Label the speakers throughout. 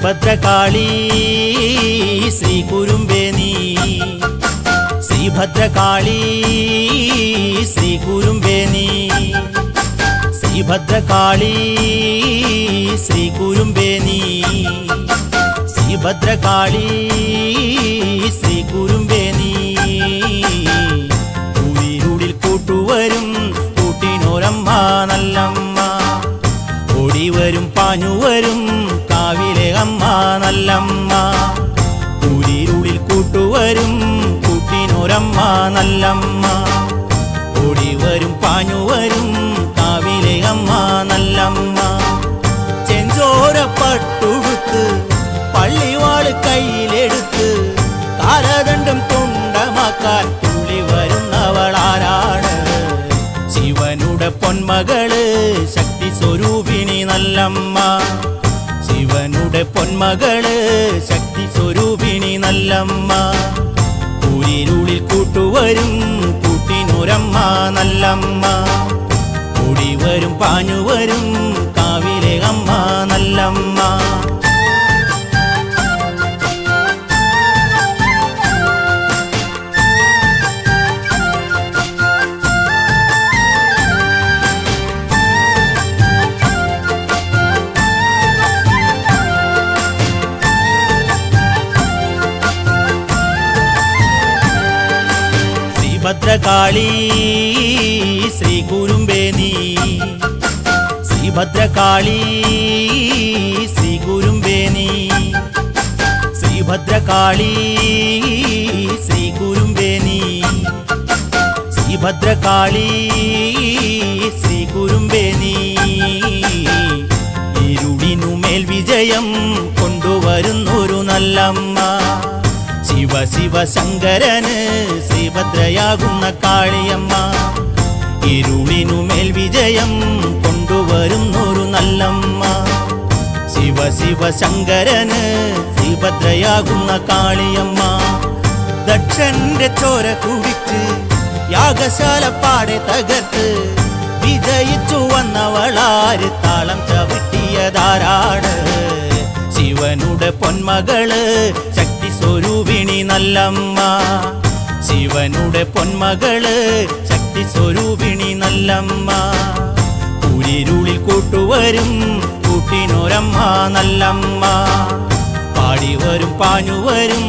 Speaker 1: ശ്രീഭദ്രകാളി ശ്രീ കുരുമ്പേ നീ ശ്രീഭദ്രകാളി ശ്രീ കുരുമ്പേ നീ ശ്രീഭദ്രകാളി ശ്രീ കുരുമ്പേ നീ ശ്രീഭദ്രകാളി ശ്രീ കുരുമ്പേ നീ ഉയിരിരുളിൽ കൂട്ടുവരും കൂട്ടിനോരമ്മ നല്ലമ്മ ഓടിവരും പാഞ്ഞുവരും കാവിലെ അമ്മ നല്ലമ്മ ഉയിരിരുളിൽ കൂട്ടുവരും കൂട്ടിനോരമ്മ നല്ലമ്മ ഓടിവരും പാഞ്ഞുവരും കാവിലെ അമ്മ നല്ലമ്മ ചെഞ്ചോരപ്പട്ടുടുത്ത് പള്ളിവാള് കയ്യിലെടുത്ത് കാലദണ്ഡം തുണ്ടമാക്കാൻ തുള്ളി വരുന്നവളാരാണ് ശിവനുടെ പൊന്മകള് ശക്തി സ്വരൂപിണി നല്ലമ്മ ശിവനുടെ പൊന്മകള് ശക്തി സ്വരൂപിണി നല്ലമ്മ ഉയിരിരുളിൽ കൂട്ടുവരും കൂട്ടിനൊരമ്മ നല്ലമ്മ ഓടിവരും പാഞ്ഞുവരും കാവിലെ അമ്മ നല്ലമ്മ ശ്രീഭദ്രകാളി ശ്രീ കുരുമ്പേ നീ ശ്രീഭദ്രകാളി ശ്രീ കുരുമ്പേ നീ ശ്രീഭദ്രകാളി ശ്രീ കുരുമ്പേ നീ ശ്രീഭദ്രകാളി ശ്രീ കുരുമ്പേ നീ ഇരുളിനുമേൽ വിജയം കൊണ്ടുവരുന്നൊരു നല്ലമ്മ ശിവ ശിവ ശങ്കരന് ശ്രീഭദ്രയാകുന്ന കാളിയമ്മ ഇരുളിനുമേൽ വിജയം കൊണ്ടുവരുന്നൊരു നല്ലമ്മ ശിവ ശിവ ശങ്കരന് ശ്രീഭദ്രയാകുന്ന കാളിയമ്മ ദക്ഷന്റെ ചോര കുടിച്ച് യാഗശാല പാടെ തകർത്ത് വിജയിച്ചു വന്നവളാര് താളം ചവിട്ടിയതാരാണ് ശിവനുടെ പൊന്മകള് ശക്തി സ്വരൂപിണി നല്ലമ്മ ശിവനുടെ പൊന്മകള് ശക്തി സ്വരൂപിണി നല്ലമ്മ ഉയിരിരുളിൽ കൂട്ടുവരും കൂട്ടിനൊരമ്മ നല്ലമ്മ പാടിവരും പാഞ്ഞുവരും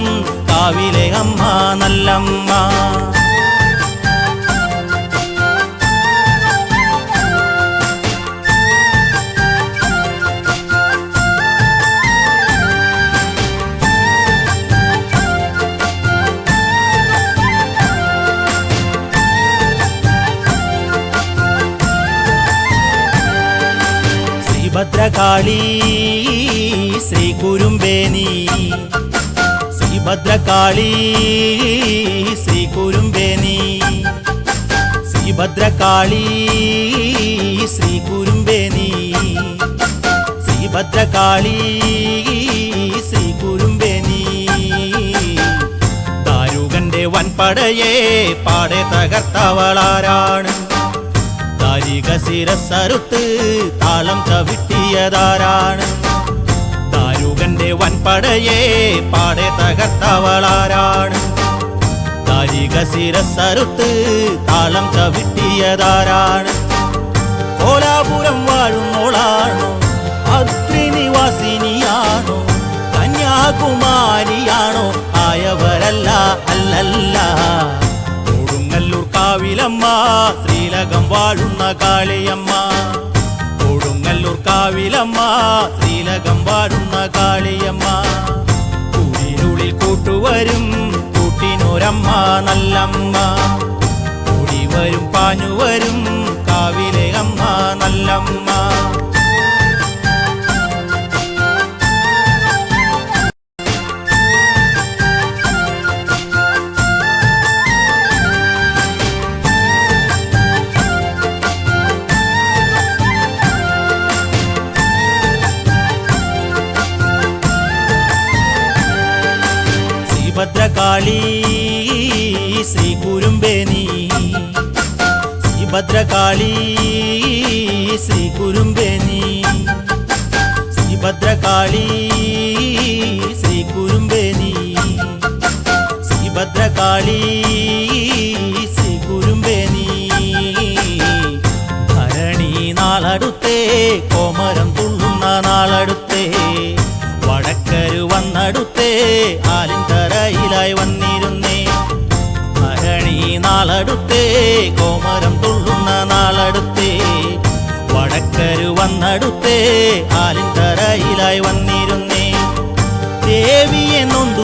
Speaker 1: കാവിലെ അമ്മ നല്ലമ്മ ശ്രീഭദ്രകാളി ശ്രീ കുരുമ്പേ നീ ശ്രീഭദ്രകാളി ശ്രീ കുരുമ്പേ നീ ശ്രീഭദ്രകാളി ശ്രീ കുരുമ്പേ നീ ശ്രീഭദ്രകാളി ശ്രീ കുരുമ്പേ നീ ദാരുകന്റെ വൻപടയെ പാടെ തകർത്തവളാരാണ് ദാരിക ശിരസ്സറുത്ത് താളം ചവിട്ടിയതാരാണ് ദാരുകന്റെ വൻപടയെ പാടെ തകർത്തവളാരാണ് ദാരിക ശിരസ്സറുത്ത് താളം ചവിട്ടിയതാരാണ് കോലാപുരം വാഴുന്നോളാണോ അഗ്നിവാസിനിയാണോ കന്യാകുമാരിയാണോ ആയവരല്ല അല്ലല്ല കൊടുങ്ങല്ലൂർ കാവിലമ്മ ശ്രീലകം വാഴുന്ന കാളിയമ്മ കൊടുങ്ങല്ലൂർ കാവിലമ്മ ശ്രീലകം വാഴുന്ന കാളിയമ്മ ഉയിരിരുളിൽ കൂട്ടുവരും കൂട്ടിനൊരമ്മ നല്ലമ്മ ഓടിവരും പാഞ്ഞുവരും കാവിലെ അമ്മ നല്ലമ്മ ശ്രീഭദ്രകാളി ശ്രീ കുരുമ്പേ നീ ശ്രീഭദ്രകാളി ശ്രീ കുരുമ്പേ നീ ശ്രീഭദ്രകാളി കാളി ശ്രീ കുരുമ്പേ നീ ഭരണി നാളടുത്തേ കോമരം തുള്ളുന്ന നാളടുത്തേ വടക്കരു വന്നടുത്തേ ആലിൻതറയിലായി വന്നിരുന്നേ ഭരണി നാളടുത്തേ കോമരം തുള്ളുന്ന നാളടുത്തേ വടക്കരു വന്നടുത്തേ ആലിൻതറയിലായി വന്നിരുന്നേ